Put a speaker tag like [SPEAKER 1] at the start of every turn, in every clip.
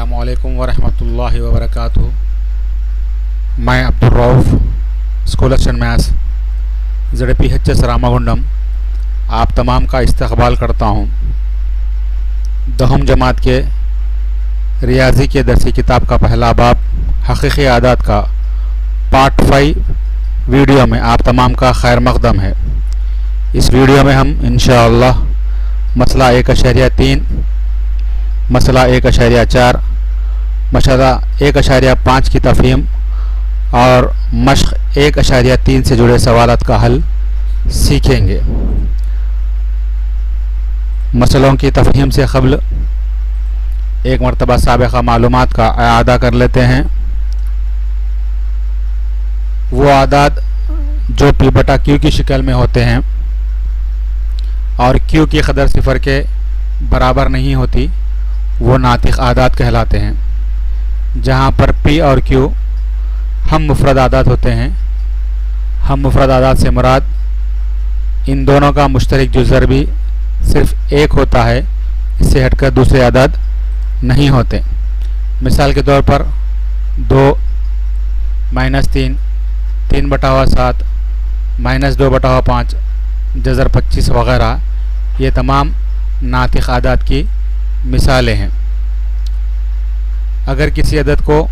[SPEAKER 1] अस्सलामुअलैकुम वरहमतुल्लाहि वबरकातुहू। मैं Abdul Rauf, scholars and maths ZPHS Ramagundam आप तमाम का इस्तकबाल करता हूँ। दहम जमात के रियाजी के दरसी किताब का पहला बाब हकीकी आदात का पार्ट 5 वीडियो में आप तमाम का खैर मक़दम है। इस वीडियो में हम इंशाअल्लाह मसला 1.3, मसला 1.4, मसला 1.5 की तफ़हीम और मश्क 1.3 से जुड़े सवालात का हल सीखेंगे। मसलों की तफ़हीम से क़ब्ल एक मरतबा साबिक़ा मालूमात का आदा कर लेते हैं। वो आदात जो P/Q की शक्ल में होते हैं और Q की कदर सिफर के बराबर नहीं होती, वो नातिक़ आदात कहलाते हैं। जहाँ पर P और Q हम मुफ़रद आदात होते हैं। हम मुफ़रद आदात से मुराद इन दोनों का मुश्तरक जुज़र भी सिर्फ़ एक होता है, इससे हटकर दूसरे आदात नहीं होते। मिसाल के तौर पर 2 - 3, 3/7, -2/5, जज़र 25 वग़ैरह, ये तमाम नातिक़ आदात की मिसालें हैं। अगर किसी अदद को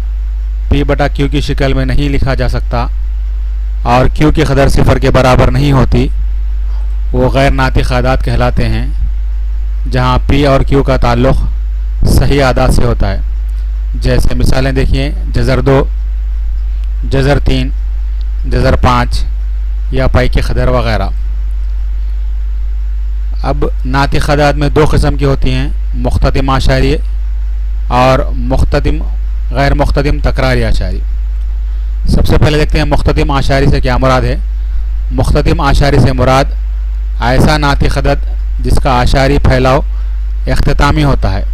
[SPEAKER 1] P/Q की शक्ल में नहीं लिखा जा सकता और Q की कदर सिफर के बराबर नहीं होती, वो गैर नातिक़ आदात कहलाते हैं। जहाँ P और Q का ताल्लुक़ सही आदात से होता है। जैसे मिसालें देखिए, जज़र 2, जज़र 3, जज़र 5 या पाई की कदर वग़ैरह। अब नातिक़ आदात में दो किस्म की होती हैं, मुख्ततिम आशारी और गैर मुख्ततिम तकरारी आशारी। सबसे पहले देखते हैं मुख्ततिम आशारी से क्या मुराद है। मुख्ततिम आशारी से मुराद ऐसा नातिक़ अदद जिसका आशारी फैलाव इख्तितामी होता है।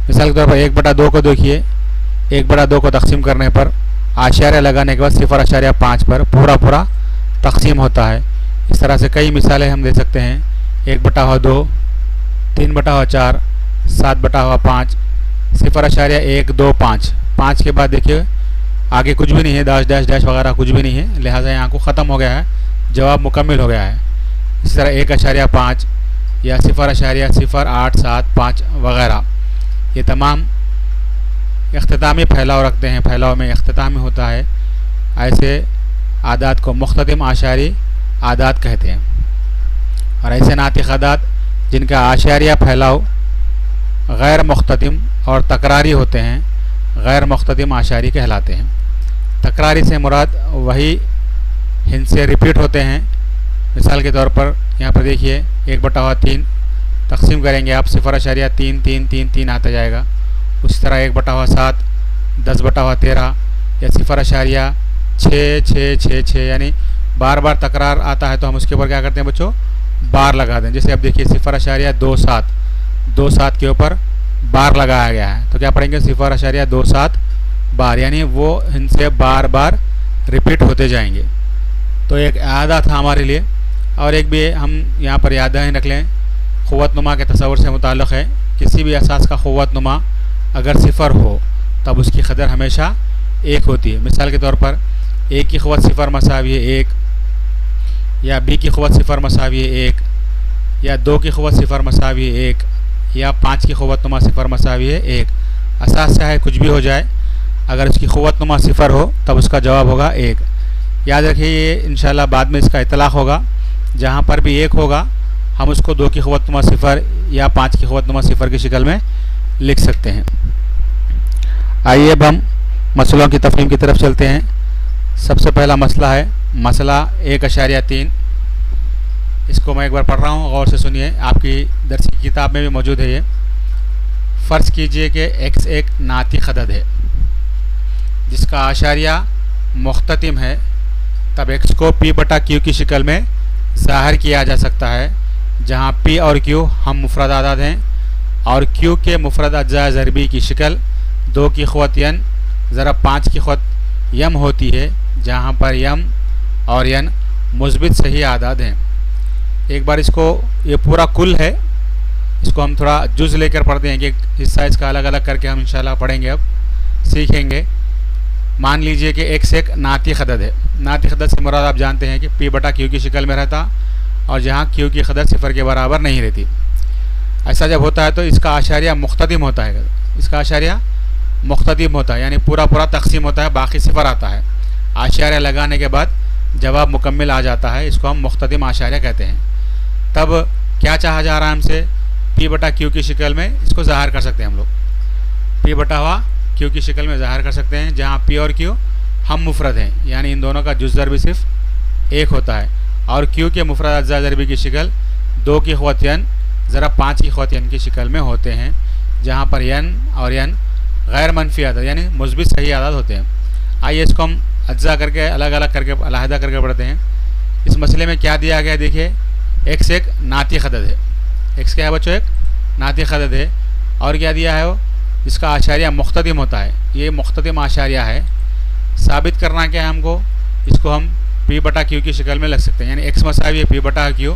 [SPEAKER 1] मिसाल के तौर पर 1/2 को देखिए, 1/2 को तकसीम करने पर आशार्य लगाने के बाद 0.5 पर पूरा तकसीम होता है। इस तरह से कई मिसालें हम दे सकते हैं। 1/2, 3/4, 7/5, 0.125। 5 के बाद देखिए आगे कुछ भी नहीं है, डैश वगैरह कुछ भी नहीं है, लिहाजा यहाँ को ख़त्म हो गया है, जवाब मुकम्मिल हो गया है। इस तरह 1.5 या 0.0875 वगैरह, ये तमाम इख्तितामी फैलाव रखते हैं, फैलाव में इख्तितामी होता है। ऐसे आदात को मुख्ततिम आशारी आदात कहते हैं। और ऐसे नातिक़ आदात जिनका आशारिया फैलाव गैर मुख्ततिम और तकरारी होते हैं, गैर मुख्ततिम आशारी कहलाते हैं। तकरारी से मुराद वही हिंसे रिपीट होते हैं। मिसाल के तौर पर यहाँ पर देखिए, 1/3 तकसीम करेंगे आप, 0.333 आता जाएगा। उसी तरह 1/7, 10/13 या 0.666, यानी बार बार तकरार आता है तो हम उसके ऊपर क्या करते हैं बच्चों, बार लगा दें। जैसे अब देखिए 0.27 के ऊपर बार लगाया गया है, तो क्या पढ़ेंगे 0.27 बार, यानी वो इनसे बार बार रिपीट होते जाएंगे। तो एक आदा था हमारे लिए। और एक भी हम यहाँ पर याद रख लें, क़ुव्वतनुमा के तसव्वुर से मुताल्लिक़ है। किसी भी असास का क़ुव्वतनुमा अगर 0 हो तब उसकी कदर हमेशा 1 होती है। मिसाल के तौर पर A की क़ुव्वत 0 = 1, या B की क़ुव्वत 0 = 1, या 2 की क़ुव्वत 0 = 1, या 5 की क़ुव्वतनुमा 0 = 1। असास चाहे कुछ भी हो जाए, अगर उसकी क़ुव्वतनुमा 0 हो तब उसका जवाब होगा 1। याद रखिए, ये इंशाअल्लाह बाद में इसका इतलाक़ होगा। जहाँ पर भी 1 होगा हम उसको 2 की क़ुव्वतनुमा 0 या 5 की क़ुव्वतनुमा 0 की शक्ल में लिख सकते हैं। आइए अब हम मसलों की तफ़हीम की तरफ चलते हैं। सबसे पहला मसला है मसला 1.3। इसको मैं एक बार पढ़ रहा हूँ, गौर से सुनिए, आपकी दरसी की किताब में भी मौजूद है ये। फ़र्ज़ कीजिए कि x एक नातिक़ अदद है जिसका आशारिया मुख्ततिम है, तब x को P/Q की शक्ल में ज़ाहिर किया जा सकता है। जहाँ P और Q हम मुफ़रद आदात हैं और Q के मुफ़रद अज्ज़ा ज़रबी की शक्ल 2 की क़ुव्वत n ज़रब 5 की क़ुव्वत यम होती है, जहाँ पर यम और n मुस्बित सही आदात हैं। एक बार इसको, ये पूरा कुल है, इसको हम थोड़ा जुज़ लेकर पढ़ते हैं कि हिस्सा इसका अलग अलग करके हम इंशाल्लाह पढ़ेंगे, अब सीखेंगे। मान लीजिए कि x एक नातिक़ अदद है। नातिक़ अदद से मुराद आप जानते हैं कि p बटा q की शक्ल में रहता और जहाँ q की कदर सिफर के बराबर नहीं रहती। ऐसा जब होता है तो इसका आशारिया मुख्तदिम होता है, इसका आशारिया मुख्तदिम होता है, यानी पूरा पूरा तकसीम होता है, बाकी सिफर आता है। आशारिया लगाने के बाद जवाब मुकम्मिल आ जाता है, इसको हम मुख्तदिम आशारिया कहते हैं। तब क्या चाहा जा रहा है हमसे, p बटा q की शक्ल में इसको ज़ाहिर कर सकते हैं हम लोग, p बटा हुआ q की शक्ल में ज़ाहिर कर सकते हैं, जहाँ p और q हम मुफरद हैं, यानी इन दोनों का जुज़ ज़रबी सिर्फ एक होता है, और q के मुफरद अज्जा ज़रबी की शक्ल 2 की ख़ुव्वत n ज़रब 5 की ख़ुव्वत n की शक्ल में होते हैं, जहाँ पर n और n गैर मनफी आदत यानी मुस्बित सही आदत होते हैं। आइए इसको हम अज्जा करके अलग अलग करके अलहदा करके पढ़ते हैं। इस मसले में क्या दिया गया देखिए, x एक नातिक़ अदद है, x क्या है बच्चों, एक नातिक़ अदद है, और क्या दिया है वो, इसका आशारिया मुख्तदिम होता है, ये मुख्तदिम आशारिया है। साबित करना क्या है हमको, इसको हम p बटा q की शक्ल में लग सकते हैं, यानी x मसावी है p बटा q,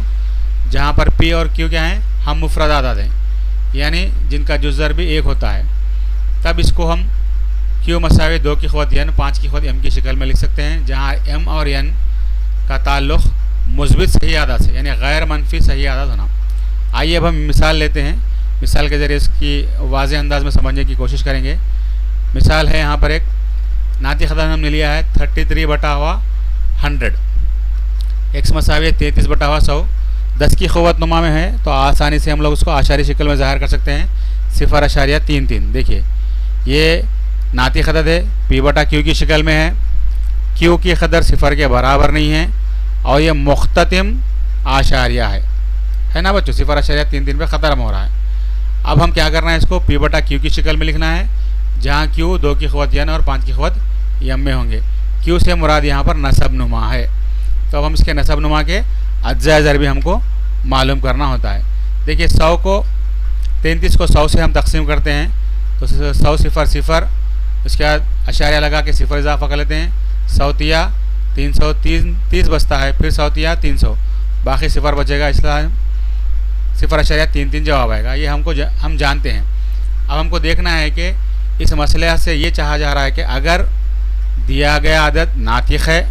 [SPEAKER 1] जहाँ पर p और q क्या हैं, हम मुफरद आदाद हैं, यानी जिनका जुज़ ज़रबी एक होता है। तब इसको हम q मसावी 2 की ख़ुव्वत n 5 की ख़ुव्वत m की शक्ल में लिख सकते हैं, जहाँ m और n का ताल्लुक़ मुस्बित सही आदाद से, यानी गैर मनफी सही आदाद होना। आइए अब हम मिसाल लेते हैं, मिसाल के ज़रिए इसकी वाज़े अंदाज में समझने की कोशिश करेंगे। मिसाल है यहाँ पर एक नातिक़ अदद हमने लिया है 33 बटा हुआ 100, x मसावी 33 बटा हुआ 100, 10 की ख़ुव्वत नुमा में है, तो आसानी से हम लोग उसको आशारी शक्ल में ज़ाहिर कर सकते हैं, 0.33। देखिए ये नातिक़ अदद है, p बटा q की शक्ल में है, q की कदर सिफर के बराबर नहीं है, और ये मुख्ततिम आशारिया है ना बच्चों, 0.33 पे ख़त्म हो रहा है। अब हम क्या करना है, इसको p बटा q की शक्ल में लिखना है, जहाँ q 2 की ख़ुव्वत n और 5 की ख़ुव्वत m में होंगे। q से मुराद यहाँ पर नसब नुमा है, तो अब हम इसके नसब नुमा के अज्जा ज़रबी हमको मालूम करना होता है। देखिए 100 को 33 को 100 से हम तकसीम करते हैं, तो 100 सिफर सिफर, उसके बाद अशारिया लगा के सिफर इजाफा कर लेते हैं, 100 तिया 330 बचता है, फिर 100 तिया 300, बाकी सिफर बचेगा, इसलिए 0.33 जवाब आएगा। ये हम जानते हैं। अब हमको देखना है कि इस मसले से ये चाहा जा रहा है कि अगर दिया गया आदत नातिक़ है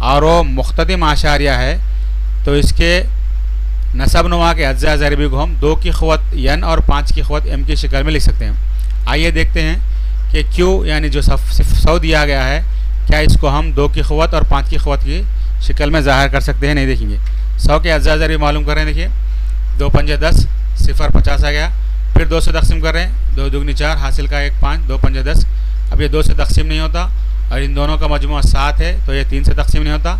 [SPEAKER 1] और वो मुख्तदिम आशारिया है, तो इसके नसब नुमा के अज्जा ज़रबी को हम 2 की ख़ुव्वत n और 5 की ख़ुव्वत m की शक्ल में लिख सकते हैं। आइए देखते हैं कि q यानी जो 100 दिया गया है, क्या इसको हम 2 की ख़ुव्वत और 5 की ख़ुव्वत की शक्ल में ज़ाहिर कर सकते हैं, नहीं। देखेंगे 100 के अज्जा ज़रबी मालूम कर रहे हैं, देखिए 2 पंजे 10, 0.50 आ गया, फिर 2 से तकसीम कर रहे हैं, 2 दूनी 4, हासिल का 1 5, 2 पंजे 10। अब ये 2 से तकसीम नहीं होता, और इन दोनों का मजमुआ 7 है, तो ये 3 से तकसीम नहीं होता।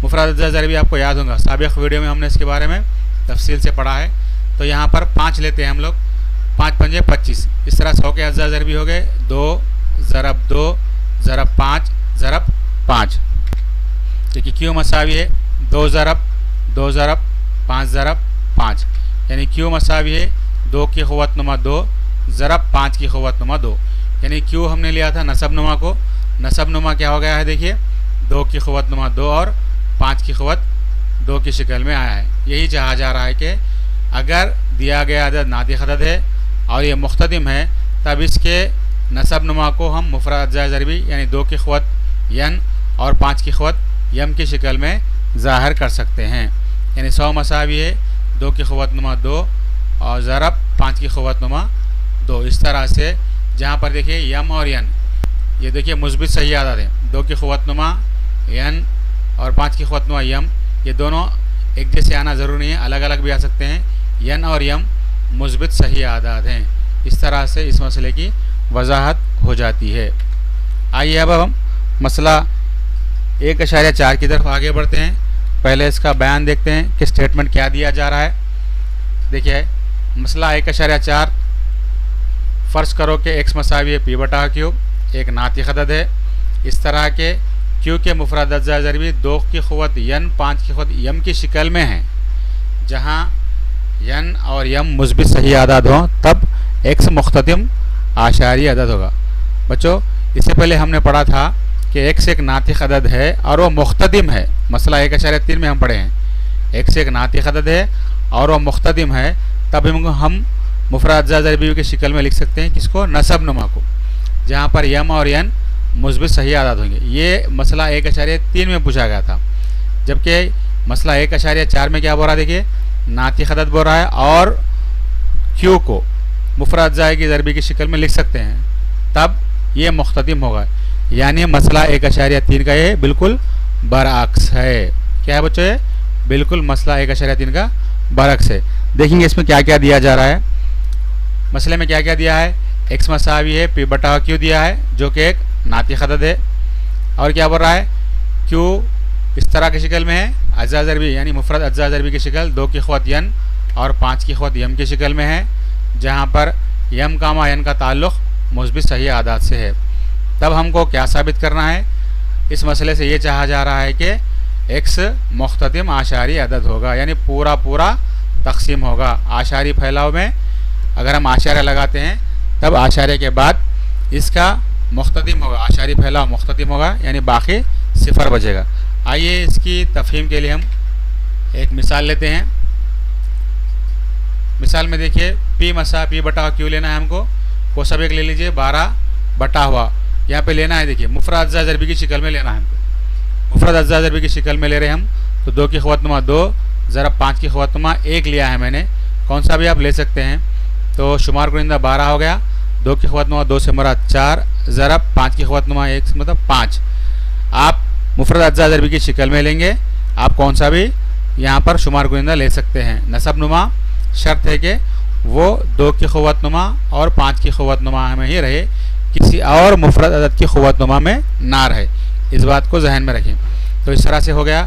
[SPEAKER 1] मुफरद अज्जा ज़रबी आपको याद होगा, साबिक़ वीडियो में हमने इसके बारे में तफसील से पढ़ा है। तो यहाँ पर 5 लेते हैं हम लोग, 5 पंजे 25, इस तरह 100 के अज्जा ज़रबी हो गए 2 ज़रब 2 ज़रब 5 ज़रब 5। देखिए q मसावी है 2 ज़रब 2 ज़रब 5 ज़रब 5, यानी q मसावी है 2 की ख़ुव्वत नुमा 2 ज़रब 5 की ख़ुव्वत नुमा 2, यानी q हमने लिया था नसब नुमा को, नसब नुमा क्या हो गया है, देखिए 2 की ख़ुव्वत नुमा 2 और 5 की ख़ुव्वत 2 की शक्ल में आया है। यही चाहा जा रहा है कि अगर दिया गया अदद नातिक़ अदद है और ये मुख्तदिम है, तब इसके नसब नुमा को हम मुफरद अज्जा ज़रबी यानी 2 की ख़ुव्वत n और 5 की ख़ुव्वत m की शक्ल में ज़ाहिर कर सकते हैं। यानी 100 मसावी है 2 की ख़ुव्वत नुमा 2 और ज़रब 5 की ख़ुव्वत नुमा 2, इस तरह से, जहाँ पर देखिए m और n, ये देखिए मुस्बित सही आदत है, 2 की ख़ुव्वत नुमा n और 5 की ख़ुव्वत नुमा m, ये दोनों एक जैसे आना ज़रूरी नहीं है, अलग अलग भी आ सकते हैं। n और m मुस्बित सही आदाद हैं। इस तरह से इस मसले की वजाहत हो जाती है। आइए अब हम मसला 1.4 की तरफ आगे बढ़ते हैं। पहले इसका बयान देखते हैं कि स्टेटमेंट क्या दिया जा रहा है। देखिए मसला 1.4, फ़र्ज़ करो कि x मसावी है p बटा q, एक नातिक़ अदद है। इस तरह के q के मुफरद अज्जा ज़रबी 2 की ख़ुव्वत n 5 की ख़ुव्वत m की शक्ल में है, जहाँ n और m मुस्बित सही आदाद हों, तब x मुख्तदिम आशारी अदद होगा। बच्चों इससे पहले हमने पढ़ा था कि x एक नातिक़ अदद है और वो मुख्तदिम है। मसला 1.3 में हम पढ़े हैं, x एक नातिक़ अदद है और वो मुख्तदिम है, तब हम मुफरद अज्जा ज़रबी की शक्ल में लिख सकते हैं किसको, नसब नुमा को, जहाँ पर यम और यन मुस्बित सही आदाद होंगे। ये मसला 1.3 में पूछा गया था, जबकि मसला 1.4 में क्या बोल रहा है, देखिए नातिक़ अदद बोल रहा है और क्यू को मुफरद अज्जा की ज़रबी की शक्ल में लिख सकते हैं, तब ये मुख्ततिम होगा। यानी मसला 1.3 का ये बिल्कुल बरअक्स है। क्या है बच्चों, ये बिल्कुल मसला 1.3 का बरअक्स है। देखेंगे इसमें क्या क्या दिया जा रहा है। मसले में क्या क्या दिया है, एक्स मसावी है पी बटा क्यू दिया है जो कि एक नातिक़ अदद है, और क्या बोल रहा है क्यू इस तरह की शक्ल में है, अज्जा ज़रबी यानी मुफरद अज्जा ज़रबी की शक्ल 2 की ख़ुवत यन और 5 की ख़ुवत यम की शक्ल में है, जहाँ पर यम कामा यन का ताल्लुक़ मुस्बित सही आदाद से है। तब हमको क्या साबित करना है, इस मसले से ये चाहा जा रहा है कि एक्स मुख्ततिम आशारी अदद होगा, यानी पूरा पूरा तकसीम होगा। आशारी फैलाव में अगर हम आशार्य लगाते हैं तब आशार्य के बाद इसका मुख्ततिम होगा, आशारी फैलाव मुख्ततिम होगा, यानी बाकी सिफर बचेगा। आइए इसकी तफहीम के लिए हम एक मिसाल लेते हैं। मिसाल में देखिए पी मसा पी बटा क्यू लेना है हमको, वो सब एक ले लीजिए 12 बटा हुआ, यहाँ पे लेना है देखिए मुफरद अज्जा ज़रबी की शक्ल में लेना है हमको। मुफरद अज्जा ज़रबी की शक्ल में ले रहे हैं हम, तो 2 की ख़ुवत नुमा 2 ज़रब 5 की ख़ुवत नुमा 1 लिया है मैंने, कौन सा भी आप ले सकते हैं। तो शुमार कुनिंदा 12 हो गया, 2 की ख़ुवत नुमा 2 से मुराद 4 ज़रब 5 की ख़ुवत नुमा 1 से मतलब 5। आप मुफरद अज्जा ज़रबी की शक्ल में लेंगे, आप कौन सा भी यहाँ पर शुमार कुनिंदा ले सकते हैं। नसब नुमा शर्त है कि वो 2 की ख़ुवत नुमा और 5 की ख़ुवत नुमा में ही रहे, किसी और मुफरद अदद की ख़ुवत नुमा में ना रहे, इस बात को जहन में रखें। तो इस तरह से हो गया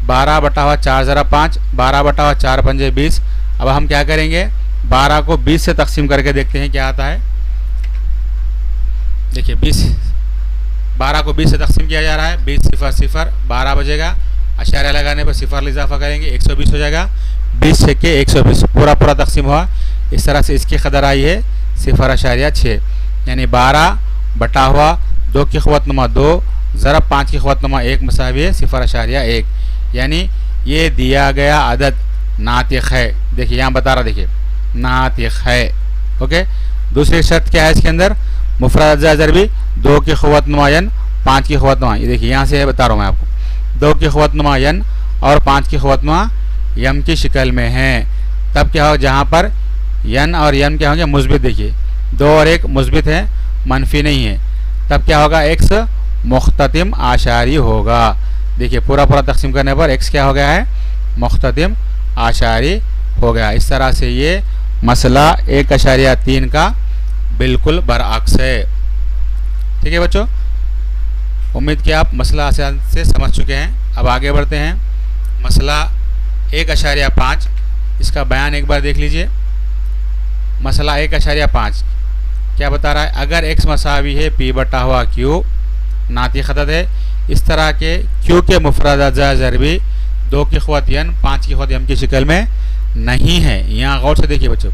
[SPEAKER 1] 12 बटा हुआ 4 ज़रब 5, 12 बटा हुआ 4 पंजे 20। अब हम क्या करेंगे, 12 को 20 से तकसीम करके देखते हैं क्या आता है। देखिए 12 को 20 से तकसीम किया जा रहा है, 20 सिफर सिफर 12 बजेगा, अशारिया लगाने पर सिफर इजाफा करेंगे 120 हो जाएगा, 20 छक्के 120 पूरा पूरा तकसीम हुआ। इस तरह से इसकी कदर आई है 0.6, यानी 12 बटा हुआ 2 की ख़ुवत नुमा 2 ज़रब 5 की ख़ुवत नुमा 1 मसावी है 0.1, यानी ये दिया गया अदद नातिक़ है। देखिए यहाँ बता रहा, देखिए नातिक़ है। ओके, दूसरी शर्त क्या है इसके अंदर, मुफरद अज्जा ज़रबी 2 की ख़ुवत नुमा यन 5 की ख़ुवत नुमा, ये देखिए यहाँ से बता रहा हूँ मैं आपको, 2 की ख़ुवत नुमा यन और 5 की ख़ुवत नुमा यम की शक्ल में है। तब क्या होगा, जहाँ पर यन और यम क्या होंगे मुस्बित, देखिए 2 और 1 मुस्बित है, मनफी नहीं है, तब क्या होगा एक्स मुख्ततिम आशारी होगा। देखिए पूरा पूरा तकसीम करने पर एक्स क्या हो गया है, मुख्ततिम आशारी हो गया। इस तरह से ये मसला 1.3 का बिल्कुल बरअक्स है। ठीक है बच्चों, उम्मीद कि आप मसला आसान से समझ चुके हैं। अब आगे बढ़ते हैं, मसला 1.5, इसका बयान एक बार देख लीजिए। मसला 1.5 क्या बता रहा है, अगर एक्स मसावी है पी बटा हुआ क्यू नातिक़ अदद है, इस तरह के क्यू के मुफरद अज्जा ज़रबी 2 की ख़ुवत यन 5 की ख़ुवत यम की शक्ल में नहीं है। यहाँ गौर से देखिए बच्चों,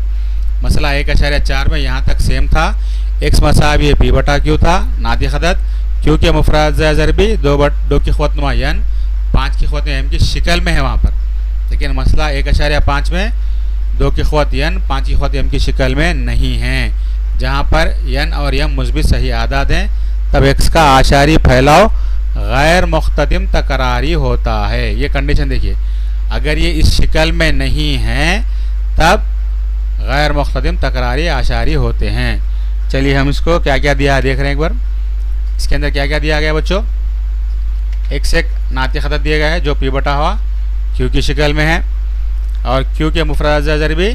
[SPEAKER 1] मसला 1.4 में यहाँ तक सेम था, एक्स मसावी है पी बटा क्यू था नातिक़ अदद, क्यू के मुफरद अज्जा ज़रबी 2 की ख़ुवत नुमा यन 5 की ख़ुवत यम की शक्ल में है वहाँ पर। लेकिन मसला 1.5 में 2 की ख़ुवत यन 5 की ख़ुवत यम की शक्ल में नहीं है, जहाँ पर यन और यम मुस्बित सही आदाद हैं, तब एक्स का आशारी फैलाव गैर मुख्ततिम तकरारी होता है। ये कंडीशन देखिए, अगर ये इस शक्ल में नहीं है तब गैर मुख्ततिम तकरारी आशारी होते हैं। चलिए हम इसको क्या क्या दिया है देख रहे हैं एक बार। इसके अंदर क्या क्या दिया गया बच्चों, एक्स एक नातिक़ अदद दिया गया है जो पी बटा हुआ क्यू की शक्ल में है, और क्यू के मुफरद अज्जा ज़रबी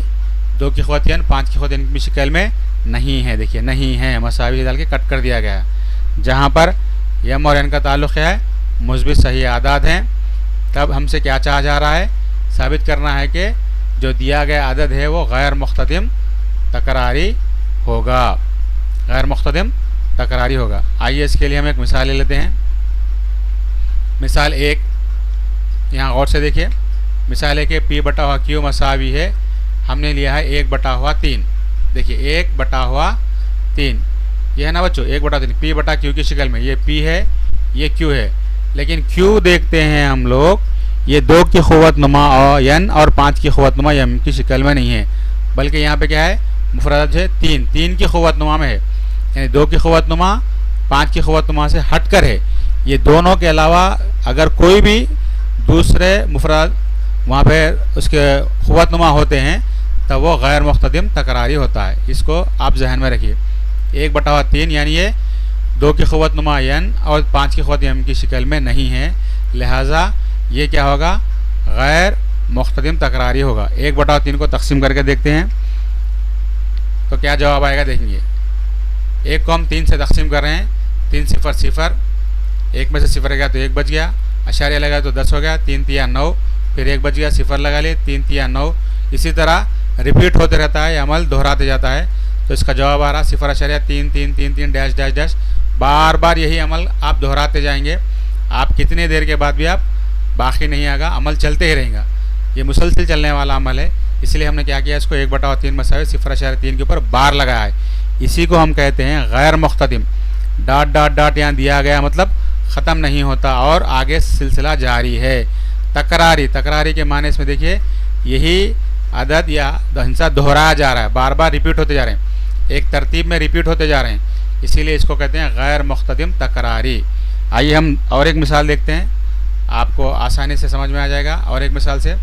[SPEAKER 1] 2 की ख़ुवत यन 5 की ख़ुवत यन की शक्ल में नहीं है। देखिए नहीं है, मसावी डाल के कट कर दिया गया है, जहाँ पर यम और एन का ताल्लुक़ क्या है, मुस्बित सही आदाद हैं। तब हमसे क्या चाहा जा रहा है, साबित करना है कि जो दिया गया अदद है वो गैर मुख्ततिम तकरारी होगा, गैर मुख्ततिम तकरारी होगा। आइए इसके लिए हम एक मिसाल ले लेते हैं। मिसाल 1, यहाँ गौर से देखिए, मिसाल है कि पी बटा हुआ क्यू मसावी है, हमने लिया है 1 बटा हुआ 3। देखिए 1 बटा हुआ 3, ये है ना बच्चों 1 बटा 3, पी बटा क्यू की शक्ल में, ये पी है ये क्यू है। लेकिन क्यू देखते हैं हम लोग, ये 2 की ख़ुवत नुमा और यन और 5 की ख़ुवत नुमा यम की शक्ल में नहीं है, बल्कि यहाँ पे क्या है, मुफरदात जो है तीन की क़ुव्वतनुमा में है, यानी 2 की क़ुव्वतनुमा 5 की क़ुव्वतनुमा से हटकर है। ये दोनों के अलावा अगर कोई भी दूसरे मुफरदात वहाँ पे उसके क़ुव्वतनुमा होते हैं तब वो गैर मुख्तदिम तकरारी होता है। इसको आप जहन में रखिए। 1/3 यानी ये 2 की क़ुव्वतनुमा यन और 5 की क़ुव्वत यम की शक्ल में नहीं है, लिहाजा ये क्या होगा, गैर मुख्तदिम तकरारी होगा। 1/3 को तकसीम करके देखते हैं तो क्या जवाब आएगा देखेंगे। 1 को हम 3 से तकसीम कर रहे हैं, 3 0 0, 1 में से 0 गया तो 1 बच गया, अशारिया लगाया तो 10 हो गया, 3 3 9, फिर 1 बच गया, 0 लगा लिए, 3 3 9। इसी तरह रिपीट होते रहता है, अमल दोहराते जाता है। तो इसका जवाब आ रहा 0.3 3 3 3 डैश डैश डैश। बार बार यही अमल आप दोहराते जाएंगे, आप कितने देर के बाद भी आप बाकी नहीं आएगा, अमल चलते ही रहेगा। ये मुसलसिल चलने वाला अमल है, इसलिए हमने क्या किया, इसको 1/3 मसावे 0.3 के ऊपर बार लगाया है। इसी को हम कहते हैं गैर मुख्तदिम। डॉट डॉट डॉट यहाँ दिया गया मतलब ख़त्म नहीं होता और आगे सिलसिला जारी है। तकरारी के माने इसमें देखिए यही अदद या हिस्सा दोहराया जा रहा है, बार बार रिपीट होते जा रहे हैं, एक तरतीब में रिपीट होते जा रहे हैं, इसीलिए इसको कहते हैं गैर मुख्तदिम तकरारी। आइए हम और एक मिसाल देखते हैं, आपको आसानी से समझ में आ जाएगा। और एक मिसाल से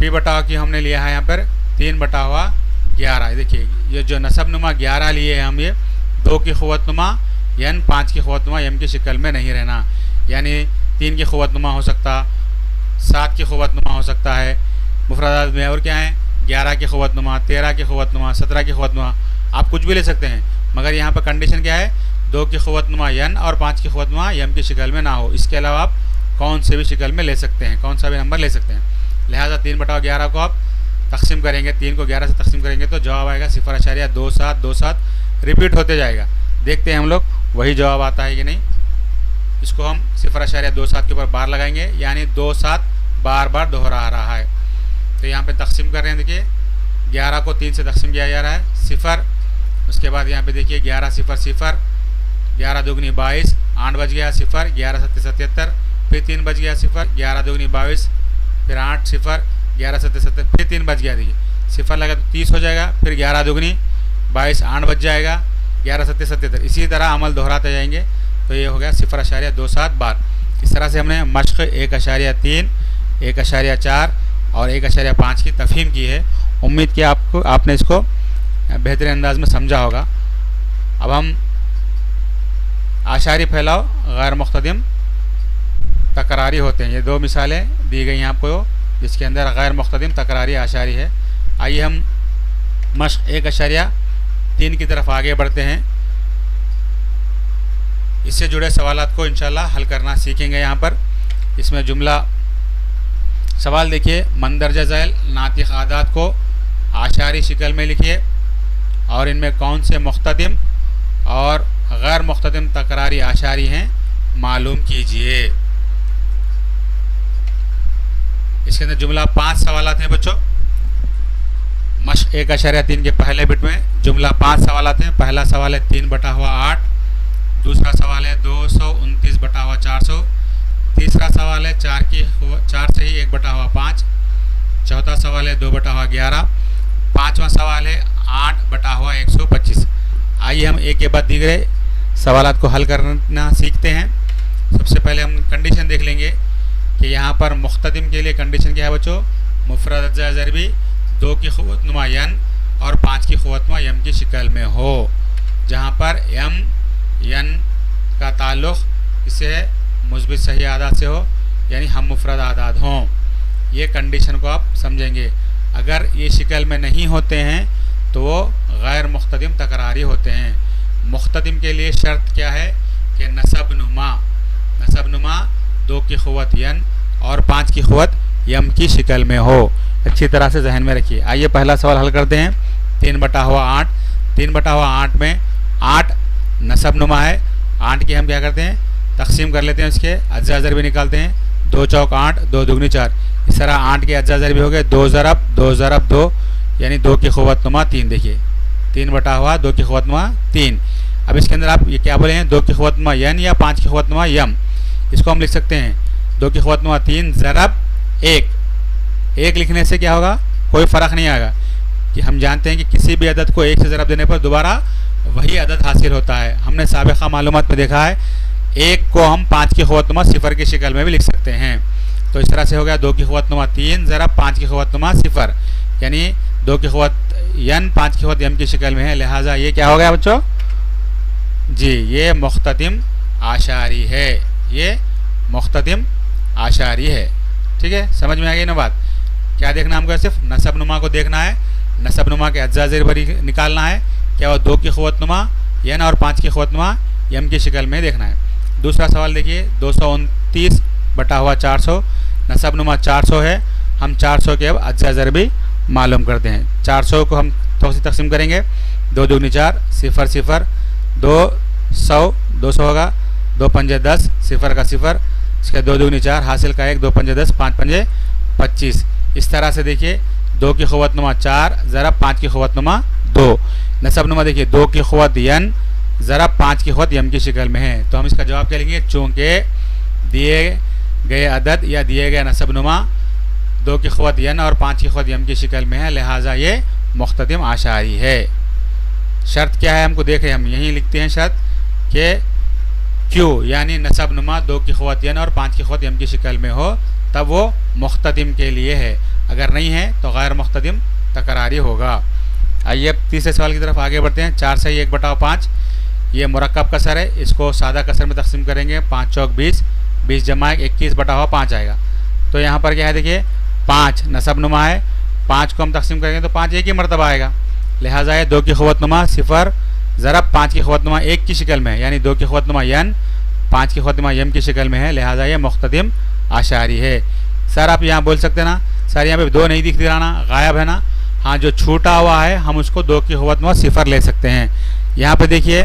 [SPEAKER 1] P/, की हमने लिया है यहाँ पर 3/11। देखिए ये जो नसबनुमा 11 लिए हैं हम, ये 2 की क़ुव्वतनुमा यन 5 की क़ुव्वतनुमा यम की शक्ल में नहीं रहना, यानी 3 की क़ुव्वतनुमा हो सकता, 7 की क़ुव्वतनुमा हो सकता है मुफरदात में, और क्या है 11 की क़ुव्वतनुमा, 13 की क़ुव्वतनुमा, 17 की क़ुव्वतनुमा, आप कुछ भी ले सकते हैं। मगर यहाँ पर कंडीशन क्या है, 2 की क़ुव्वतनुमा यन और 5 की क़ुव्वतनुमा यम की शक्ल में ना हो। इसके अलावा आप कौन से भी शक्ल में ले सकते हैं, कौन सा भी नंबर ले सकते हैं। लिहाजा 3/11 को आप तकसीम करेंगे, 3 को 11 से तकसीम करेंगे तो जवाब आएगा 0.2727। रिपीट होते जाएगा, देखते हैं हम लोग वही जवाब आता है कि नहीं। इसको हम 0.27 के ऊपर बार लगाएंगे, यानी 27 बार बार दोहरा रहा है। तो यहाँ पे तकसीम कर रहे हैं, देखिए 11 को 3 से तकसीम किया जा रहा है, 0। उसके बाद यहाँ पे देखिए 11 0 0, 11 दूगनी 22, 8 बज गया, 0, 11 7 77, फिर 3 बज गया, 0, 11 दूगनी 22, फिर 8 0, 11 7 77, फिर 3 बज गया। देखिए 0 लगा तो 30 हो जाएगा, फिर 11 दूगनी 22, 8 बज जाएगा, 11 7 77। इसी तरह अमल दोहराते जाएंगे तो ये हो गया 0.27 बार। इस तरह से हमने मश्क 1.3, 1.4 और 1.5 की तफहीम की है। उम्मीद कि आपने इसको बेहतरीन अंदाज में समझा होगा। अब हम आशारी फैलाव गैर मुख्तदिम तकरारी होते हैं, ये 2 मिसालें दी गई हैं आपको जिसके अंदर गैर मुख्तदिम तकरारी आशारी है। आइए हम मश्क 1.3 की तरफ आगे बढ़ते हैं। इससे जुड़े सवालात को इंशाल्लाह हल करना सीखेंगे। यहाँ पर इसमें जुमला सवाल देखिए, मंदरजा झैल नातिक आदात को आशारी शक्ल में लिखिए और इनमें कौन से मुख्तदिम और गैर मुख्तदिम तकरारी आशारी हैं मालूम कीजिए। इसके अंदर जुमला 5 सवालात हैं बच्चों। मश्क 1.3 के पहले बिट में जुमला 5 सवालात हैं। पहला सवाल है 3/8, दूसरा सवाल है 229/400, तीसरा सवाल है 4 से ही 1/5, चौथा सवाल है 2/11, पाँचवा सवाल है 8/125। आइए हम एक के बाद दीगरे सवालात को हल करना सीखते हैं। सबसे पहले हम कंडीशन देख लेंगे कि यहाँ पर मुख्तदिम के लिए कंडीशन क्या है बच्चों, मुफरद ज़रबी 2 की क़ुव्वतनुमा यन और 5 की क़ुव्वतनुमा यम की शक्ल में हो, जहाँ पर यम यन का ताल्लुक़ इससे मुस्बित सही आदात से हो, यानी हम मुफरद आदाद हों। ये कंडीशन को आप समझेंगे। अगर ये शक्ल में नहीं होते हैं तो वो गैर मुख्तदिम तकरारी होते हैं। मुख्तदिम के लिए शर्त क्या है कि नसबनुमा 2 की क़ुव्वत यन और 5 की क़ुव्वत यम की शक्ल में हो। अच्छी तरह से जहन में रखिए। आइए पहला सवाल हल करते हैं। 3/8, 3/8 में 8 नसबनुमा है। 8 की हम क्या करते हैं, तकसीम कर लेते हैं, उसके अज्जा ज़रबी निकालते हैं। 2 चौक 8, 2 दुगनी 4। इस तरह 8 के अज्जा ज़रबी हो गए 2 ज़रब 2 ज़रब 2, यानी 2 की क़ुव्वतनुमा 3। देखिए 3/2 की क़ुव्वतनुमा 3। अब इसके अंदर आप ये क्या बोले हैं, 2 की क़ुव्वतनुमा यन या 5 की क़ुव्वतनुमा यम। इसको हम लिख सकते हैं 2 की क़ुव्वतनुमा 3 ज़रब 1। 1 लिखने से क्या होगा, कोई फ़र्क नहीं आएगा कि हम जानते हैं कि किसी भी अदद को 1 से ज़रब देने पर दोबारा वही अदद हासिल होता है। हमने साबिक़ा मालूमात में देखा है 1 को हम 5 की ख़ुव्वत सिफ़र की शक्ल में भी लिख सकते हैं। तो इस तरह से हो गया 2 की ख़ुव्वत 3 ज़रब 5 की ख़ुव्वत 0, यानी 2 की ख़ुव्वत यन 5 की ख़ुव्वत यम की शक्ल में है। लिहाजा ये क्या हो गया बच्चों जी, ये मुख्ततिम आशारी है, ये मुख्ततिम आशारी है। ठीक है, समझ में आ गई ना बात। क्या देखना हमको, सिर्फ नसब नुमा को देखना है, नसब नुमा के अज्जा ज़ेर बरी निकालना है। क्या वो 2 की ख़ुव्वत नुमा यन और 5 की ख़ुव्वत नुमा यम की शक्ल में देखना है। दूसरा सवाल देखिए 229 बटा हुआ 400, नसब नुमा 400 है। हम 400 के अब अज्जा ज़ेर भी मालूम करते हैं। 400 को हम तो से तकसीम करेंगे, 2 दूनी 4, 0 0, 200 200 होगा, 2 पंजे 10, 0 का 0, इसके 2 दूनी 4, हासिल का 1, 2 पंजे 10, 5 पंजे 25। इस तरह से देखिए 2 की ख़ुव्वत 4 ज़रब 5 की ख़ुव्वत 2, नसब नुमा देखिए 2 की ख़ुव्वत यन ज़रब 5 की ख़ुव्वत यम की शक्ल में है। तो हम इसका जवाब क्या लिखेंगे, चूँकि दिए गए अदद या दिए गए नसब नुमा 2 की ख़ुव्वत यन और 5 की ख़ुव्वत यम की शक्ल में है, लिहाजा ये मुख्ततिम आशारी है। शर्त क्या है हमको देखें, हम यहीं लिखते हैं शर्त कि क्यू यानी नसब नुमा 2 की ख़ुव्वत यन और 5 की ख़ुव्वत यम की शक्ल में हो तब वो मुख्ततिम के लिए है, अगर नहीं है तो गैर मुख्ततिम तकरारी होगा। आइए अब तीसरे सवाल की तरफ आगे बढ़ते हैं। 4 से 1 बटा 5 ये मुरक्कब कसर है, इसको सादा कसर में तकसीम करेंगे। 5 चौक 20, 20 जमा 21 बटा हुआ 5 आएगा। तो यहाँ पर क्या है देखिए 5 नसब नुमा है, 5 को हम तकसीम करेंगे तो 5 एक ही मरतबा आएगा, लिहाजा है 2 की ख़ुव्वत 0 ज़रब 5 की ख़ुव्वत 1 की शक्ल में है, यानी 2 की ख़ुव्वत यन 5 की ख़ुव्वत यम की शक्ल में है, लिहाजा ये मुख्ततिम आशारी है। सर आप यहाँ बोल सकते हैं ना सर यहाँ पे 2 नहीं दिख रहा ना, गायब है ना। हाँ, जो छूटा हुआ है हम उसको 2 की ख़ुव्वत 0 ले सकते हैं। यहाँ पे देखिए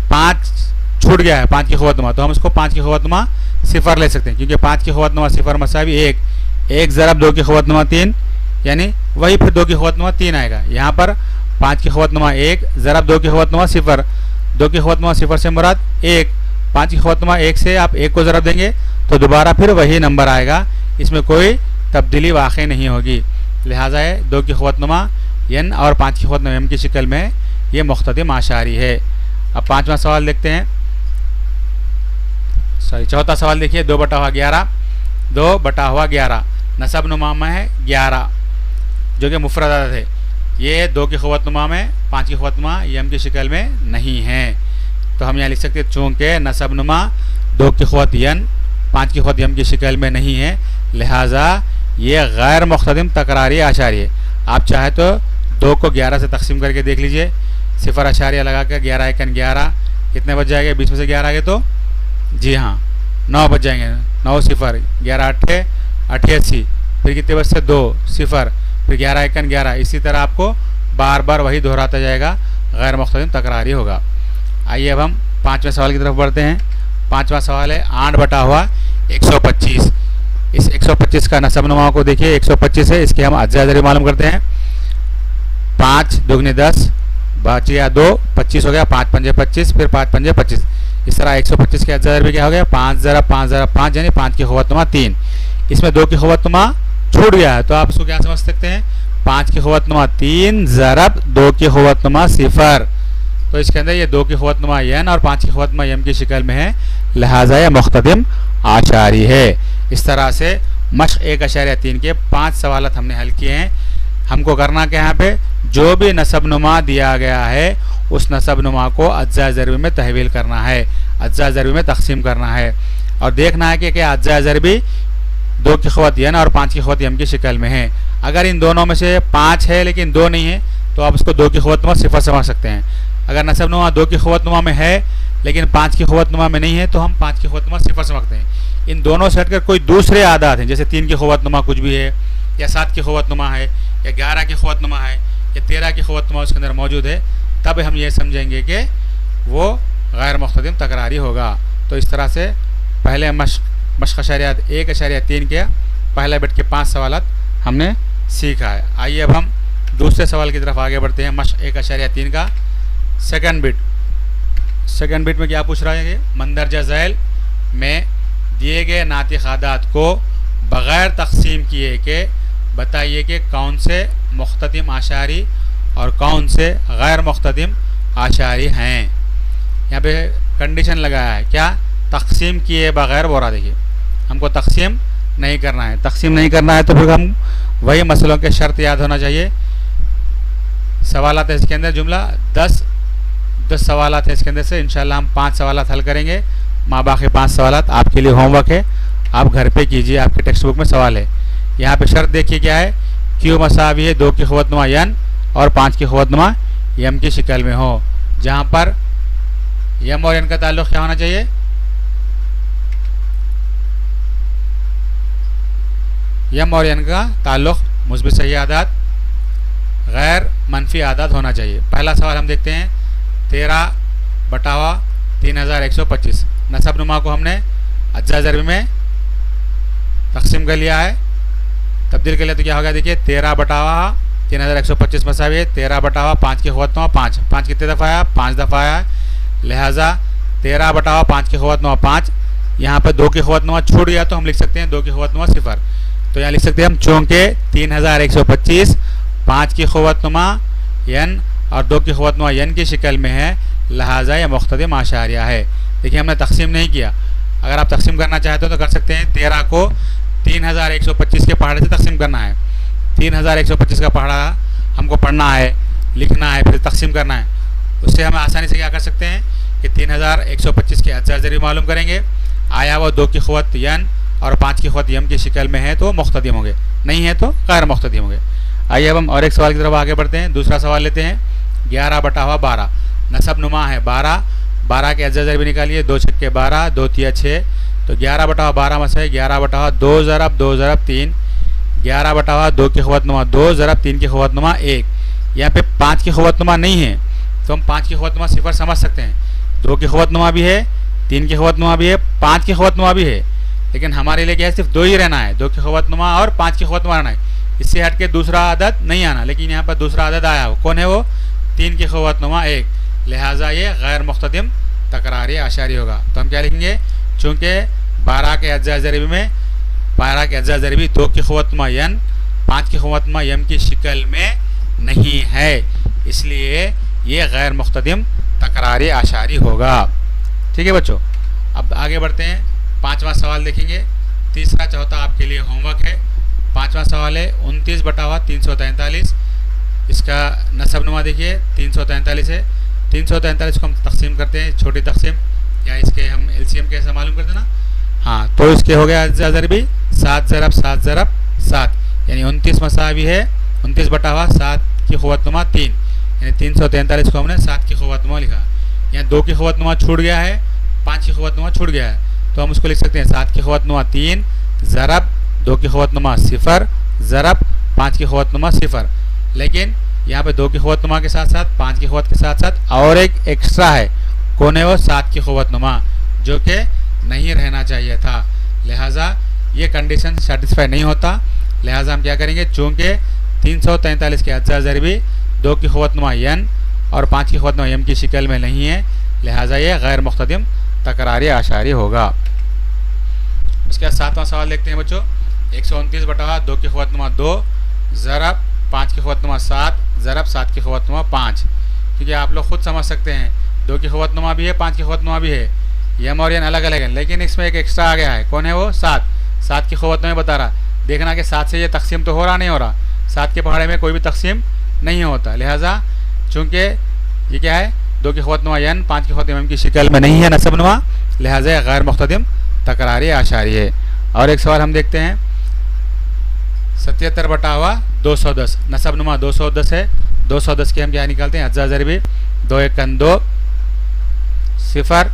[SPEAKER 1] 5 छूट गया है 5 की ख़ुव्वत तो हम उसको 5 की ख़ुव्वत 0 ले सकते हैं, क्योंकि 5 की ख़ुव्वत 0 मसावी 1, 1 ज़रब 2 की ख़ुव्वत 3, यानी वही फिर 2 की ख़ुव्वत 3 आएगा। यहाँ पर 5 की ख़ुव्वत 1 ज़रब 2 की ख़ुव्वत 0, 2 की ख़ुव्वत 0 से मुराद 1, 5 की ख़ुव्वत 1 से आप 1 को ज़रब देंगे तो दोबारा फिर वही नंबर आएगा, इसमें कोई तब्दीली वाक़ई नहीं होगी। लिहाजा है 2 की ख़ुव्वत यन और 5 की ख़ुव्वत यम की शक्ल में ये मुख्ततिम आशारी है। अब 5वां सवाल देखते हैं, चौथा सवाल देखिए 2 बटा हुआ 11, 2 बटा हुआ 11 नसब नुमा में है 11 जो कि मुफरद अदद है। ये 2 की ख़ुव्वत में 5 की ख़ुव्वत यम की शक्ल में नहीं है, तो हम यहाँ लिख सकते हैं चूँकि नसब नुमा 2 की ख़ुव्वत यन 5 की ख़ुव्वत यम की शक्ल में नहीं है, लिहाजा ये गैर मुख्ततिम तकरारी आशारी है। आप चाहे तो 2 को 11 से तकसीम करके देख लीजिए, 0 आशारिया लगा कर 11 एकन 11 कितने बच जाएंगे, 20 में से 11 आगे तो जी हाँ 9 बच जाएंगे, 9 0, 11 8 88, फिर कितने बचते 2 0, फिर 11 एकन 11। इसी तरह आपको बार बार वही दोहराता जाएगा, गैर मुख्ततिम तकरारी होगा। आइए अब हम 5वें सवाल की तरफ बढ़ते हैं। 5वां सवाल है 8 बटा हुआ 125। इस 125 का नसब नुमा को देखिए 125 है, इसके हम अज्जा ज़ेर मालूम करते हैं। 5 दूनी 10 बच गया 2, 25 हो गया, 5 पंजे 25, फिर 5 पंजे 25। इस तरह 125 के अज्जा ज़ेर भी क्या हो गया 5 ज़रब 5 ज़रब 5 यानी 5 की ख़ुव्वत 3। इसमें 2 की ख़ुव्वत छूट गया है, तो आप इसको क्या समझ सकते हैं 5 की ख़ुव्वत 3 ज़रब 2 की ख़ुव्वत 0, तो इसके अंदर ये 2 की ख़ुव्वत यन और 5 की ख़ुव्वत यम की शक्ल में है, लिहाजा यह मुख्ततिम आशारी है। इस तरह से मश्क 1.3 के 5 सवाल हमने हल किए हैं। हमको करना क्या, यहाँ पे जो भी नसब नुमा दिया गया है उस नसब नुमा को अज्जा ज़रबी में तहवील करना है, अज्जा ज़रबी में तकसीम करना है और देखना है कि क्या अज्जा ज़रबी 2 की ख़ुव्वत यन और 5 की ख़ुव्वत यम की शक्ल में है। अगर इन दोनों में से 5 है लेकिन 2 नहीं है तो आप उसको 2 की ख़ुव्वत 0 समझ सकते हैं। अगर नसब नुमा 2 की ख़ुव्वत में है लेकिन 5 की ख़ुव्वत में नहीं है तो हम 5 की ख़ुव्वत 0 समझते हैं। इन दोनों से हटकर कोई दूसरे आदात हैं, जैसे 3 की ख़ुव्वत कुछ भी है, या 7 की ख़ुव्वत है, या 11 की ख़ुव्वत है, या 13 की ख़ुव्वत उसके अंदर मौजूद है, तब हम ये समझेंगे कि वो गैर मुख्ततिम तकरारी होगा। तो इस तरह से पहले मश्क अशारियात 1.3 के पहले बिट के 5 सवाल हमने सीखा है। आइए अब हम दूसरे सवाल की तरफ आगे बढ़ते हैं। मश्क 1.3 का सेकंड बिट। सेकंड बिट में क्या पूछ रहा है, मंदरजा झैल में दिए गए नातिक़ आदात को बग़ैर तक़सीम किए के बताइए कि कौन से मुख्ततिम आशारी और कौन से गैर मुख्ततिम आशारी हैं। यहाँ पे कंडीशन लगाया है क्या, तकसीम किए बगैर बोल रहा। देखिए हमको तकसीम नहीं करना है, तकसीम नहीं करना है तो फिर हम वही मसलों के शर्त याद होना चाहिए। सवालात है इसके अंदर, जुमला 10 सवालात है इसके अंदर से। इंशाल्लाह हम 5 सवालात हल करेंगे, बाकी 5 सवालात आपके लिए होमवर्क है, आप घर पे कीजिए, आपके टेक्स्ट बुक में सवाल है। यहाँ पे शर्त देखिए क्या है, क्यू मसावी है 2 की ख़ुवतनुमा यन और 5 की ख़ुवतनुमा यम की शिकल में हो, जहाँ पर यम और यन का ताल्लुक़ क्या होना चाहिए, यम और यन का ताल्लुक़ मुस्बित सही आदात गैर मनफी आदात होना चाहिए। पहला सवाल हम देखते हैं, 13/3125 नसब नुमा को हमने अज्जा ज़रबी में तकसीम कर लिया है, तब्दील कर लिया तो क्या होगा, देखिए 13/3125 मसावी है 13/5 की ख़ुवतनुमा 5, 5 कितने दफ़ा आया, 5 दफ़ा आया, लिहाजा 13/5 की ख़ुवतनुमा 5। यहाँ पर 2 की ख़ुवतनुमा छूट गया तो हम लिख सकते हैं 2 की ख़ुवतनुमा 0। तो यहाँ लिख सकते हैं हम, चूँकि 3125 5 की ख़ुवतनुमा यन और 2 की ख़ुवतनुमा यन की शिकल में है, लिहाजा यह मुख्ततिम आशारिया है। देखिए हमने तकसीम नहीं किया, अगर आप तकसीम करना चाहते हो तो कर सकते हैं। 13 को 3125 के पहाड़े से तकसीम करना है, 3125 का पहाड़ा हमको पढ़ना है, लिखना है, फिर तकसीम करना है। उससे हम आसानी से क्या कर सकते हैं कि 3125 के अज्जा ज़रिए मालूम करेंगे, आया वो 2 की ख़ुवत यन और 5 की ख़ुवत यम की शिकल में है तो मुख्ततिम होंगे, नहीं है तो गैर मुख्ततिम होंगे। आइए अब हम और एक सवाल की तरफ आगे बढ़ते हैं। दूसरा सवाल लेते हैं, 11/12 नसब नुमा है 12, 12 के अज्जा ज़रिए निकालिए, 2 छक्के 12, 2 तिया 6, तो 11/12 में से 11/2 ज़रब 2 ज़रब 3, 11/2 की ख़ुवतनुमा 2 ज़रब 3 की ख़ुवतनुमा 1। यहाँ पे 5 की ख़ुवतनुमा नहीं है तो हम 5 की ख़ुवतनुमा 0 समझ सकते हैं। 2 की ख़ुवतनुमा भी है, 3 की ख़ुवतनुमा भी है, 5 की ख़ुवतनुमा भी है, लेकिन हमारे लिए क्या है, सिर्फ 2 ही रहना है, 2 की ख़ुवतनुमा और 5 की ख़ुवतनुमा रहना है, इससे हट के दूसरा आदत नहीं आना। लेकिन यहाँ पर दूसरा आदत आया, वो कौन है, वो 3 की ख़ुवतनुमा 1, लिहाजा ये गैर मुख्ततिम तकरारी आशारी होगा। तो हम क्या लिखेंगे, चूँकि 12 के अज्जा ज़रिए में 12 के अज्जा ज़रिए 2 की ख़ुवतनुमा यन 5 की ख़ुवतनुमा यम की शिकल में नहीं है, इसलिए ये गैर मुख्ततिम तकरारी आशारी होगा। ठीक है बच्चों, अब आगे बढ़ते हैं, 5वां सवाल देखेंगे। तीसरा चौथा आपके लिए होमवर्क है। 5वां सवाल है 29/343, इसका नसब नुमा देखिए 343 है। 343 को हम तकसीम करते हैं, छोटी तकसीम, या इसके हम एलसीएम कैसे मालूम करते ना, हाँ, तो इसके हो गया अज्जा ज़रिए 7 ज़रब 7 ज़रब 7, यानी 29 मसावी है 29/7 की ख़ुवतनुमा 3, यानी 343 को हमने 7 की ख़ुवतनुमा लिखा। यहाँ 2 की ख़ुवतनुमा छूट गया है, 5 की ख़ुवतनुमा छूट गया है, तो हम उसको लिख सकते हैं 7 की ख़ुवतनुमा 3 ज़रब 2 की ख़ुवतनुमा 0 ज़रब 5 की ख़ुवतनुमा 0। लेकिन यहाँ पे 2 की ख़ुवतनुमा के साथ साथ 5 की ख़ुवत के साथ साथ और एक एक्स्ट्रा है, कौन है वो, 7 की ख़ुवतनुमा, जो कि नहीं रहना चाहिए था, लिहाजा ये कंडीशन सेटिस्फाई नहीं होता। लिहाजा हम क्या करेंगे, चूँकि 343 के अज्जा ज़रिए 2 की ख़ुवतनुमा यन और 5 की ख़ुवतनुमा यम की शिकल में नहीं है, लिहाजा ये गैर मुख्ततिम तकरारी आशारी होगा। उसके बाद 7वां सवाल देखते हैं बच्चों, 129/2 की ख़ुवतनुमा 2 ज़रब 5 की ख़ुवतनुमा 7 ज़रब 7 की ख़ुवतनुमा 5, क्योंकि आप लोग खुद समझ सकते हैं 2 की ख़ुवतनुमा भी है, 5 की ख़ुवतनुमा भी है, यम और यन अलग अलग है, लेकिन इसमें एक एक्स्ट्रा आ गया है, कौन है वो, 7 की ख़ुवतनुमा बता रहा। देखना कि 7 से ये तकसीम तो हो रहा नहीं हो रहा, 7 के पहाड़े में कोई भी तकसीम नहीं होता, लिहाजा चूँकि ये क्या है, 2 की ख़ुवतनुमा यन 5 की ख़ुवतनुमा यम की शिकल में नहीं है नसब नुमा, लिहाजा ये गैर मुख्ततिम तकरारी आशारी है। और एक सवाल हम देखते हैं, 77/210 नसब नुमा 210 है, 210 के हम क्या निकालते हैं, अज्जा ज़रिए 2 1 2 0,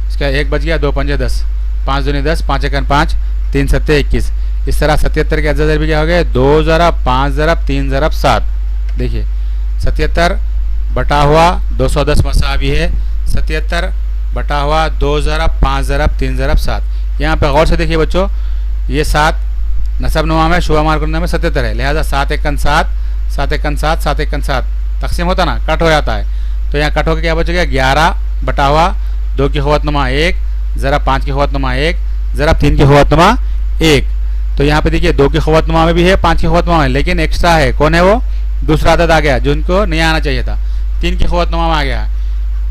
[SPEAKER 1] इसका 1 बच गया, 2 5 10, 5 दूनी 10, 5 1 5, 3 7 21। इस तरह 77 के अज्जा ज़रिए क्या हो गया, 2 ज़रब 5 ज़रब 3 ज़रब 7। देखिए 77/210 मसावी है 77/2 ज़रब 5 ज़रब 3 ज़रब 7। यहाँ पे गौर से देखिए बच्चों, ये 7 नसब नुमा में शुआ मार करने में 77 है, लिहाजा 7 1 7 7 1 7 7 1 7 तकसीम होता ना, कट हो जाता है, तो यहाँ कट होकर क्या बच गया, 11/2 की ख़ुवतनुमा 1 ज़रब 5 की ख़ुवतनुमा 1 ज़रब 3 की ख़ुवतनुमा 1। तो यहाँ पे देखिए 2 की ख़ुवतनुमा में भी है, 5 की ख़ुवतनुमा में, लेकिन एक्स्ट्रा है, कौन है वो, दूसरा अदद आ गया जो इनको नहीं आना चाहिए था, 3 की क़ुव्वत-नुमा में आ गया।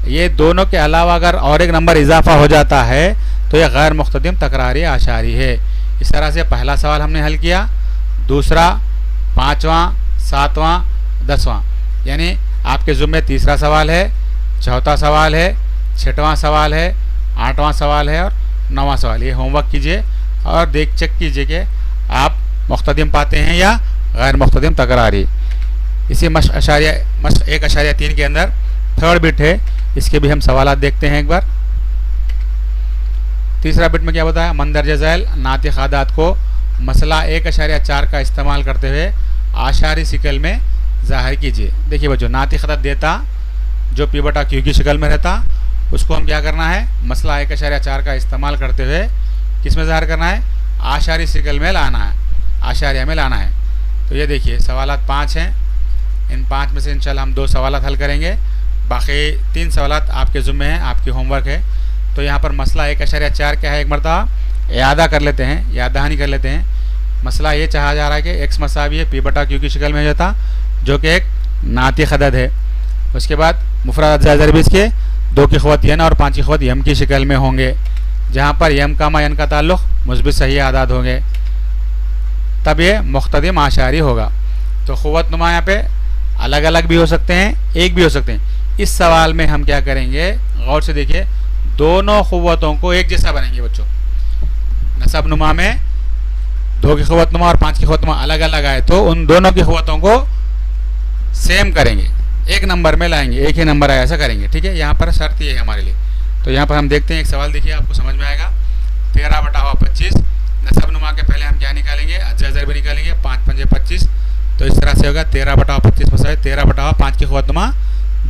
[SPEAKER 1] ये दोनों के अलावा अगर और एक नंबर इजाफा हो जाता है तो ये गैर मुख्तदिम तकरारी आशारी है। इस तरह से पहला सवाल हमने हल किया, दूसरा, पाँचवां, सातवां, 10वां, यानी आपके ज़ुम्मे तीसरा सवाल है, चौथा सवाल है, छठवां सवाल है, 8वां सवाल है और 9वां सवाल। ये होमवर्क कीजिए और चेक कीजिए कि आप मुख्तदिम पाते हैं या गैर मुख्तदिम तकरारी। इसी मश्क 1.3 के अंदर थर्ड बिट है, इसके भी हम सवालात देखते हैं एक बार। तीसरा बिट में क्या बताया, मंदरजा झैल नातिक़ आदात को मसला 1.4 का इस्तेमाल करते हुए आशारी शिकल में ज़ाहिर कीजिए। देखिए बच्चों, नातिक़ आदात देता जो P बटा Q की शक्ल में रहता, उसको हम क्या करना है, मसला 1.4 का इस्तेमाल करते हुए किस में ज़ाहिर करना है, आशारी शिकल में लाना है, आशारिया में लाना है। तो ये देखिए सवालात 5 हैं, इन 5 में से इंशाल्लाह हम 2 सवालात हल करेंगे, बाकी 3 सवालात आपके ज़ुम्मे हैं, आपकी होमवर्क है। तो यहाँ पर मसला 1.4 क्या है, एक मरतबा यादा कर लेते हैं, यादहानी कर लेते हैं। मसला ये चाहा जा रहा है कि एक्स मसावी है P बटा Q की शक्ल में जाता, जो कि एक नातिक़ अदद है। उसके बाद मुफ़रद ज़ाइर भी इसके 2 की क़ुव्वत यन और 5 की क़ुव्वत यम की शक्ल में होंगे, जहाँ पर यम का यन का ताल्लुक़ मुस्बित सही आदाद होंगे, तब ये मुख्तदिम आशारी होगा। तो क़ुव्वत-नुमा यहाँ पे अलग अलग भी हो सकते हैं, एक भी हो सकते हैं। इस सवाल में हम क्या करेंगे, गौर से देखिए, दोनों क़ुव्वतों को एक जैसा बनाएंगे बच्चों। नसब नुमा में 2 की क़ुव्वत-नुमा और 5 की क़ुव्वत-नुमा अलग अलग आए तो उन दोनों की क़ुव्वतों को सेम करेंगे, एक नंबर में लाएंगे, एक ही नंबर आए ऐसा करेंगे। ठीक है, यहाँ पर शर्त ये है हमारे लिए। तो यहाँ पर हम देखते हैं एक सवाल, देखिए आपको समझ में आएगा। 13 बटा 25, नसब नुमा के पहले हम क्या निकालेंगे, अज्जा भी निकालेंगे, 5 पंजे 25। तो इस तरह से होगा 13 बटा 25 मसाए 13 बटा 5 की क़ुव्वत-नुमा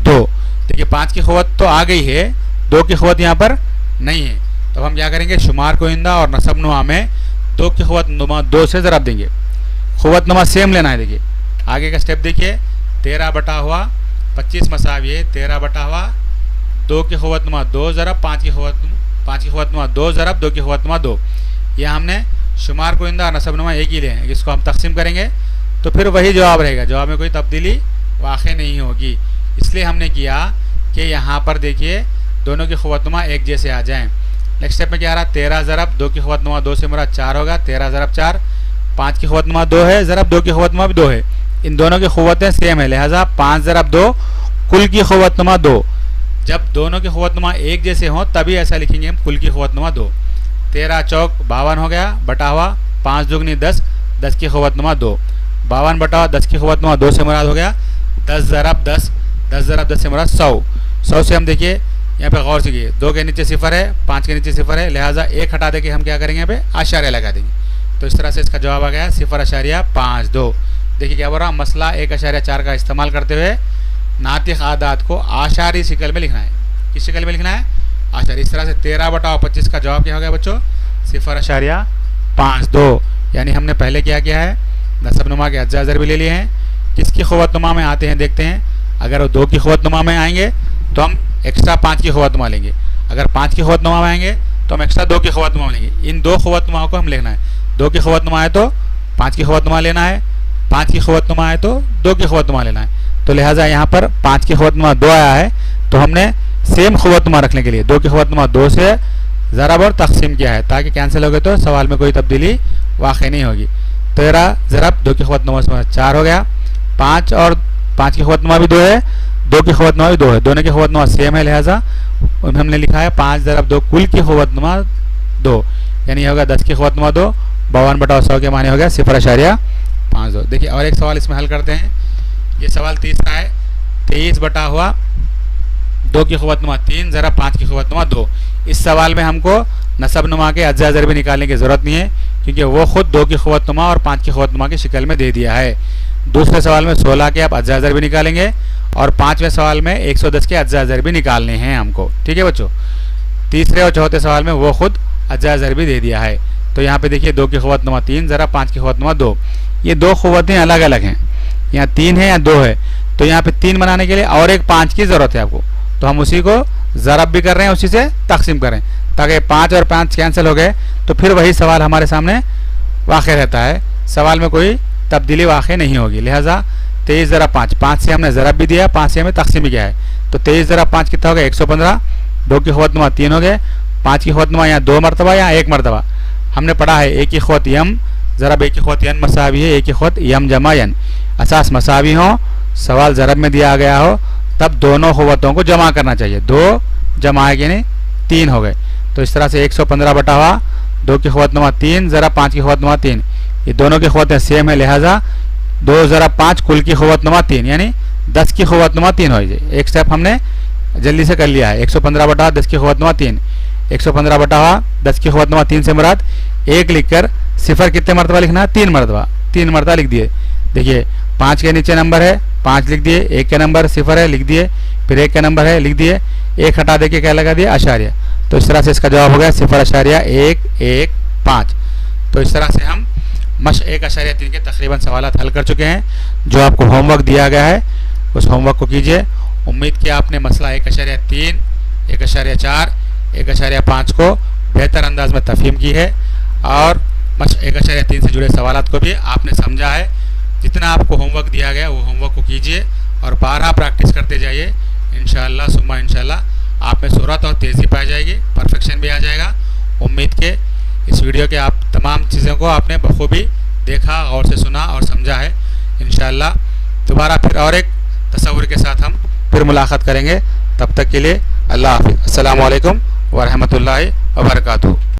[SPEAKER 1] 2। देखिए 5 की क़ुव्वत तो आ गई है, 2 की क़ुव्वत यहाँ पर नहीं है। तो हम क्या करेंगे, शुमार कोइंदा और नसब नुमा में 2 की क़ुव्वत-नुमा 2 से ज़रब देंगे। क़ुव्वत-नुमा सेम लेना है। देखिए आगे का स्टेप देखिए, 13 बटा हुआ 25 मसावी 13 बटा हुआ 2 की क़ुव्वत-नुमा 2 ज़रब 5 की क़ुव्वत-नुमा 2 ज़रब 2 की क़ुव्वत-नुमा 2। यह हमने शुमार कोइंदा और नसब नुमा एक ही लिए हैं, इसको हम तकसीम करेंगे तो फिर वही जवाब रहेगा, जवाब में कोई तब्दीली वाक़ई नहीं होगी। इसलिए हमने किया कि यहाँ पर देखिए दोनों की क़ुव्वत-नुमा एक जैसे आ जाएं। नेक्स्ट स्टेप में क्या आ रहा, 13 ज़रब 2 की क़ुव्वत-नुमा 2 से मुराद 4 होगा, 13 ज़रब 4, 5 की क़ुव्वत-नुमा 2 है, ज़रब 2 की क़ुव्वत-नुमा भी 2 है, इन दोनों की क़ुव्वतें सेम है, लिहाजा 5 ज़रब 2 कुल की क़ुव्वत-नुमा 2। जब दोनों की क़ुव्वत-नुमा एक जैसे हों तभी ऐसा लिखेंगे हम, कुल की क़ुव्वत-नुमा 2। 13 चौक 52 हो गया, बटा हुआ 5 दुगनी 10, 10 की क़ुव्वत-नुमा 2, 52 बटा हुआ 10 की क़ुव्वत-नुमा 2 से मुराद हो गया 10 ज़रब 10, 10 ज़रब 10 से मुराद 100। 100 से हम देखिए यहाँ पे गौर से कीजिए, 2 के नीचे सिफर है, 5 के नीचे सिफर है, लिहाजा 1 हटा दे के हम क्या करेंगे, यहाँ पे आशारिया लगा देंगे। तो इस तरह से इसका जवाब आ गया 0.52। देखिए क्या बोल रहा, मसला 1.4 का इस्तेमाल करते हुए नातिक़ आदात को आशारी शिकल में लिखना है। किस शिकल में लिखना है, आशारी। इस तरह से 13 बटा 25 का जवाब क्या हो गया बच्चों, 0.52। यानी हमने पहले क्या किया है, नसब नुमा के अज्जा ज़र भी ले लिए हैं। किसकी क़ुव्वत-नुमा में आते हैं देखते हैं, अगर वो 2 की क़ुव्वत-नुमा में आएंगे तो हम एक्स्ट्रा 5 की क़ुव्वत-नुमा लेंगे, अगर 5 की क़ुव्वत-नुमा में आएंगे तो हम एक्स्ट्रा 2 की क़ुव्वत-नुमा लेंगे। इन 2 क़ुव्वत-नुमाओं को हम लिखना है, 2 की क़ुव्वत-नुमा है तो 5 की क़ुव्वत-नुमा लेना है, 5 की क़ुव्वत-नुमा है तो 2 की क़ुव्वत-नुमा लेना है। तो लिहाजा यहाँ पर 5 की क़ुव्वत-नुमा 2 आया है तो हमने सेम क़ुव्वत-नुमा रखने के लिए 2 की क़ुव्वत-नुमा 2 से ज़रब और तक़सीम किया है, ताकि कैंसिल हो गए तो सवाल में कोई तब्दीली वाक़ई नहीं होगी। 13 ज़रब 2 की क़ुव्वत-नुमा से 4 हो गया, 5 और 5 की क़ुव्वत-नुमा भी 2 है, 2 की क़ुव्वत-नुमा भी 2 है, दोनों की क़ुव्वत-नुमा सेम है, लिहाजा हमने लिखा है 5 ज़रब 2 कुल की क़ुव्वत-नुमा 2, यानी होगा 10 की क़ुव्वत-नुमा 2, 52 बटा 100 के माने हो गया 0.52। देखिए और एक सवाल इसमें हल करते हैं, ये सवाल तीसरा है, 23 बटा हुआ 2 की क़ुव्वत-नुमा 3 ज़रब 5 की क़ुव्वत-नुमा 2। इस सवाल में हमको नसब नुमा के अज्जा ज़र भी निकालने की ज़रूरत नहीं है, क्योंकि वो खुद 2 की क़ुव्वत-नुमा और 5 की क़ुव्वत-नुमा की शक्ल में दे दिया है। दूसरे सवाल में 16 के आप अज्जा ज़र भी निकालेंगे और 5वें सवाल में 110 के अज्जा ज़र भी निकालने हैं हमको। ठीक है बच्चों, तीसरे और चौथे सवाल में वो खुद अज्जा ज़र भी दे दिया है। तो यहाँ पे देखिए 2 की क़ुव्वत-नुमा 3 ज़रब 5 की क़ुव्वत-नुमा 2, ये 2 क़ुव्वतें अलग अलग हैं, यहाँ 3 है या 2 है, तो यहाँ पे 3 बनाने के लिए और एक 5 की ज़रूरत है आपको, तो हम उसी को ज़रब भी कर रहे हैं, उसी से तकसीम करें, ताकि 5 और 5 कैंसिल हो गए तो फिर वही सवाल हमारे सामने वाक़ई रहता है, सवाल में कोई तब्दीली वाक़ई नहीं होगी। लिहाजा 23 ज़रा 5, 5 से हमने ज़रब भी दिया, 5 से हमें तकसीम भी किया है। तो 23 ज़रा 5 कितना हो गया 115, 2 की ख़ुव्वत नुमा 3 हो गए, 5 की ख़ुव्वत नुमा यहाँ 2 मरतबा या 1 मरतबा। हमने पढ़ा है एक की ख़ुव्वत यम ज़रब एक की ख़ुव्वत यन मसावी है, एक की ख़ुव्वत यम जमा यन। असास मसावी हो, सवाल ज़रब में दिया गया हो, तब दोनों ख़ुव्वतों को जमा करना चाहिए। 2 जमा है कि नहीं 3 हो गए। तो इस तरह से 115 बटा हुआ 2 की ख़ुव्वत नुमा 3 ज़रा 5 की ख़ुव्वत नुमा 3, ये दोनों की ख़ुव्वतें सेम है, लिहाजा 2 ज़रा 5 कुल की ख़ुव्वत नुमा 3 यानी 10 की ख़ुव्वत नुमा 3 हो जाए। एक स्टेप हमने जल्दी से कर लिया है। 115 बटा 10 की ख़ुव्वत नुमा 3, 115 बटा हुआ 10 की ख़ुव्वत नुमा 3 से मुराद 1 लिखकर सिफर कितने मरतबा लिखना है 3 मरतबा, 3 मरतबा लिख दिए। देखिए 5 के नीचे नंबर है 5 लिख दिए, 1 के नंबर सिफर है लिख दिए, फिर 1 का नंबर है लिख दिए, 1 हटा दे के क्या लगा दिया अशारिया। तो इस तरह से इसका जवाब हो गया 0.115। तो इस तरह से हम मश 1.3 के तकरीबन सवालात हल कर चुके हैं। जो आपको होमवर्क दिया गया है उस होमवर्क को कीजिए। उम्मीद कि आपने मसला 1.3, 1.4, 1.5 को बेहतर अंदाज में तफहीम की है और मश 1.3 से जुड़े सवालात को भी आपने समझा है। जितना आपको होमवर्क दिया गया वो होमवर्क को कीजिए और बारहा प्रैक्टिस करते जाइए। इंशाअल्लाह सुम्मा इंशाअल्लाह आप में सूरत और तेज़ी पाई जाएगी, परफेक्शन भी आ जाएगा। उम्मीद के इस वीडियो के आप तमाम चीज़ों को आपने बखूबी देखा, गौर से सुना और समझा है। इंशाअल्लाह दोबारा फिर और एक तसव्वुर के साथ हम फिर मुलाकात करेंगे। तब तक के लिए अल्लाह हाफ़िज़। अस्सलामु अलैकुम व रहमतुल्लाहि व बरकातुहू।